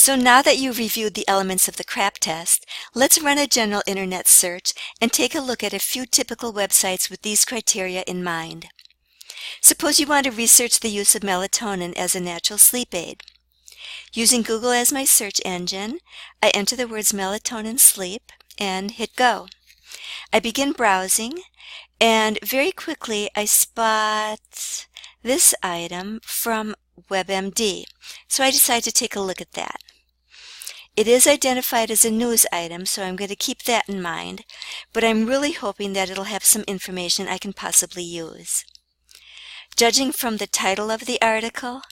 So now that you've reviewed the elements of the CRAP test, let's run a general internet search and take a look at a few typical websites with these criteria in mind. Suppose you want to research the use of melatonin as a natural sleep aid. Using Google as my search engine, I enter the words melatonin sleep and hit go. I begin browsing, and very quickly I spot this item from WebMD, so I decide to take a look at that. It is identified as a news item, so I'm going to keep that in mind, but I'm really hoping that it'll have some information I can possibly use. Judging from the title of the article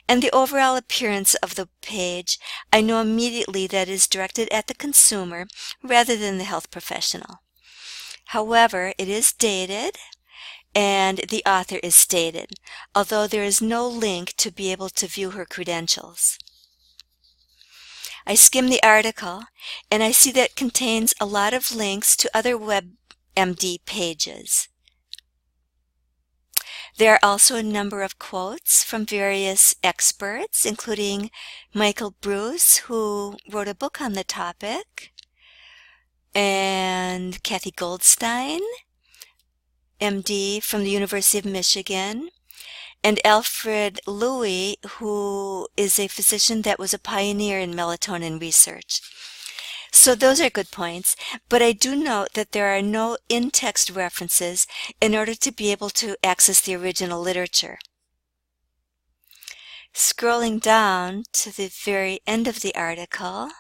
and the overall appearance of the page, I know immediately that it is directed at the consumer rather than the health professional. However, it is dated and the author is stated, although there is no link to be able to view her credentials. I skim the article and I see that it contains a lot of links to other WebMD pages. There are also a number of quotes from various experts, including Michael Breus, who wrote a book on the topic, and Kathy Goldstein, MD from the University of Michigan, and Alfred Louis, who is a physician that was a pioneer in melatonin research. So those are good points, but I do note that there are no in-text references in order to be able to access the original literature. Scrolling down to the very end of the article,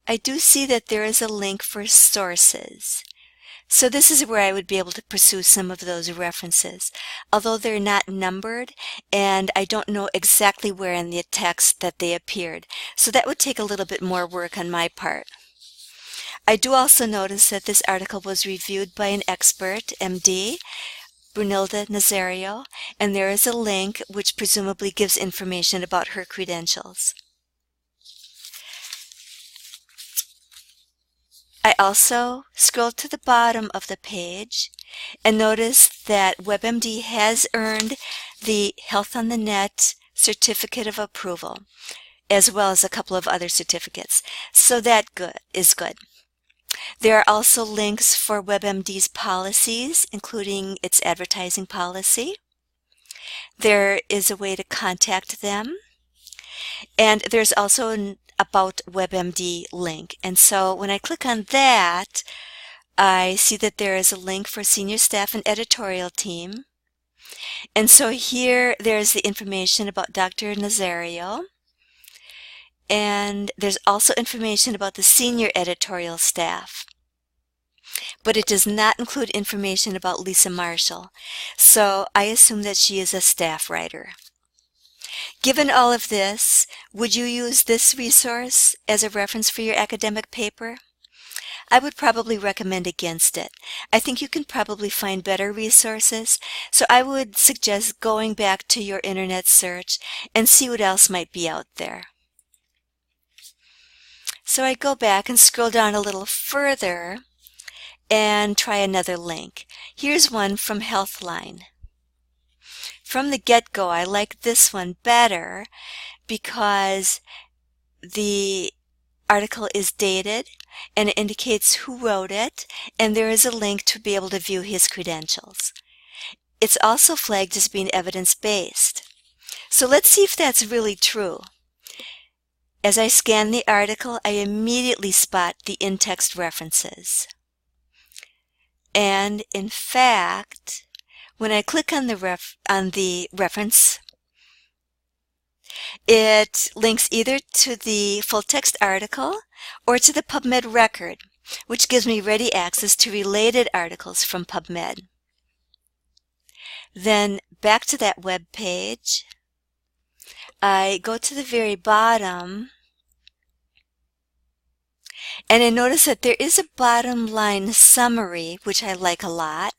I do see that there is a link for sources. So this is where I would be able to pursue some of those references, although they're not numbered and I don't know exactly where in the text that they appeared. So that would take a little bit more work on my part. I do also notice that this article was reviewed by an expert, MD, Brunilda Nazario, and there is a link which presumably gives information about her credentials. I also scroll to the bottom of the page and notice that WebMD has earned the Health on the Net Certificate of Approval, as well as a couple of other certificates. So that is good. There are also links for WebMD's policies, including its advertising policy. There is a way to contact them. And there's also an About WebMD link. And so when I click on that, I see that there is a link for senior staff and editorial team. And so here there's the information about Dr. Nazario. And there's also information about the senior editorial staff. But it does not include information about Lisa Marshall. So I assume that she is a staff writer. Given all of this, would you use this resource as a reference for your academic paper? I would probably recommend against it. I think you can probably find better resources, so I would suggest going back to your internet search and see what else might be out there. So I go back and scroll down a little further and try another link. Here's one from Healthline. From the get-go, I like this one better because the article is dated and it indicates who wrote it, and there is a link to be able to view his credentials. It's also flagged as being evidence-based. So let's see if that's really true. As I scan the article, I immediately spot the in-text references. And in fact, when I click on the reference, it links either to the full-text article or to the PubMed record, which gives me ready access to related articles from PubMed. Then back to that web page, I go to the very bottom, and I notice that there is a bottom line summary, which I like a lot,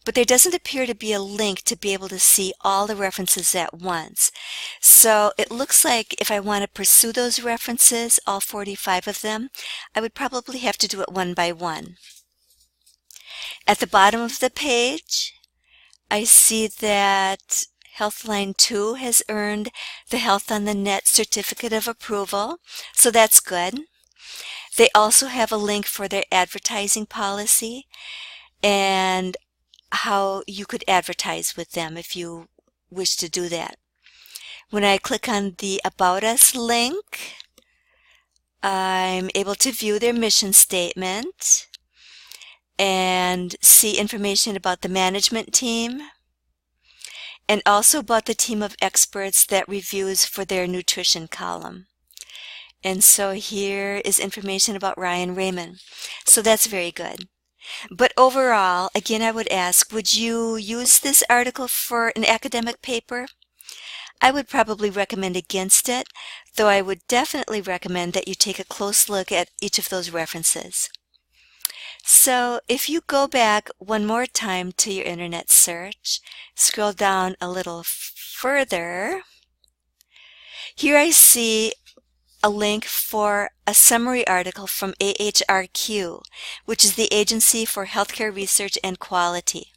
but there doesn't appear to be a link to be able to see all the references at once. So it looks like if I want to pursue those references, all 45 of them, I would probably have to do it one by one. At the bottom of the page, I see that Healthline 2 has earned the Health on the Net Certificate of Approval, so that's good. They also have a link for their advertising policy and how you could advertise with them if you wish to do that. When I click on the About Us link, I'm able to view their mission statement and see information about the management team and also about the team of experts that reviews for their nutrition column. And so here is information about Ryan Raymond. So that's very good. But overall, again, I would ask, would you use this article for an academic paper? I would probably recommend against it, though I would definitely recommend that you take a close look at each of those references. So if you go back one more time to your internet search, scroll down a little further, here I see a link for a summary article from AHRQ, which is the Agency for Healthcare Research and Quality.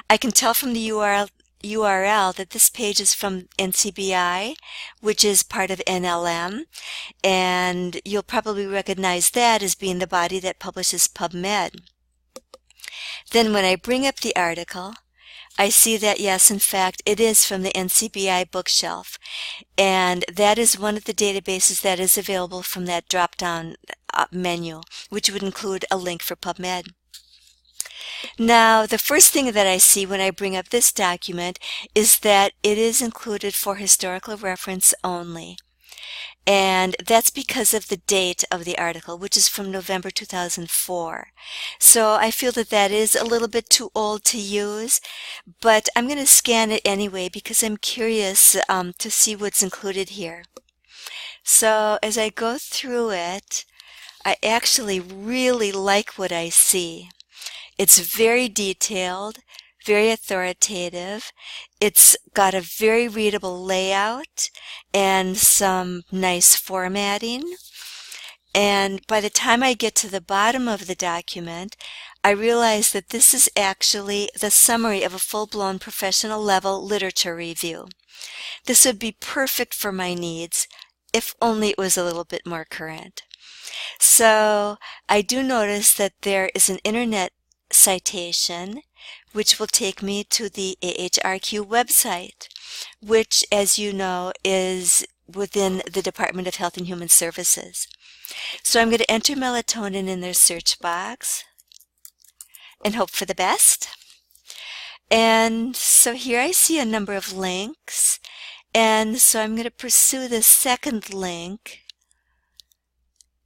I can tell from the URL that this page is from NCBI, which is part of NLM, and you'll probably recognize that as being the body that publishes PubMed. Then when I bring up the article, I see that yes, in fact, it is from the NCBI bookshelf, and that is one of the databases that is available from that drop-down menu, which would include a link for PubMed. Now, the first thing that I see when I bring up this document is that it is included for historical reference only. And that's because of the date of the article, which is from November 2004. So I feel that that is a little bit too old to use, but I'm going to scan it anyway because I'm curious to see what's included here. So as I go through it, I actually really like what I see. It's very detailed, very authoritative. It's got a very readable layout and some nice formatting. And by the time I get to the bottom of the document, I realize that this is actually the summary of a full-blown professional level literature review. This would be perfect for my needs if only it was a little bit more current. So I do notice that there is an internet citation which will take me to the AHRQ website, which, as you know, is within the Department of Health and Human Services. So I'm going to enter melatonin in their search box and hope for the best. And so here I see a number of links, and so I'm going to pursue the second link.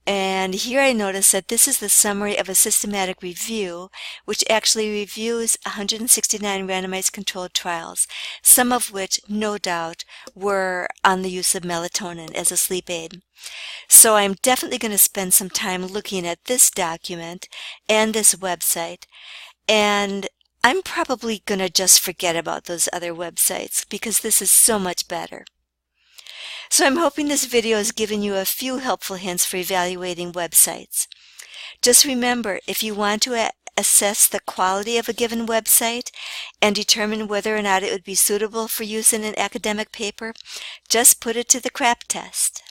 And here I notice that this is the summary of a systematic review, which actually reviews 169 randomized controlled trials, some of which, no doubt, were on the use of melatonin as a sleep aid. So I'm definitely going to spend some time looking at this document and this website, and I'm probably going to just forget about those other websites because this is so much better. So I'm hoping this video has given you a few helpful hints for evaluating websites. Just remember, if you want to assess the quality of a given website and determine whether or not it would be suitable for use in an academic paper, just put it to the CRAP test.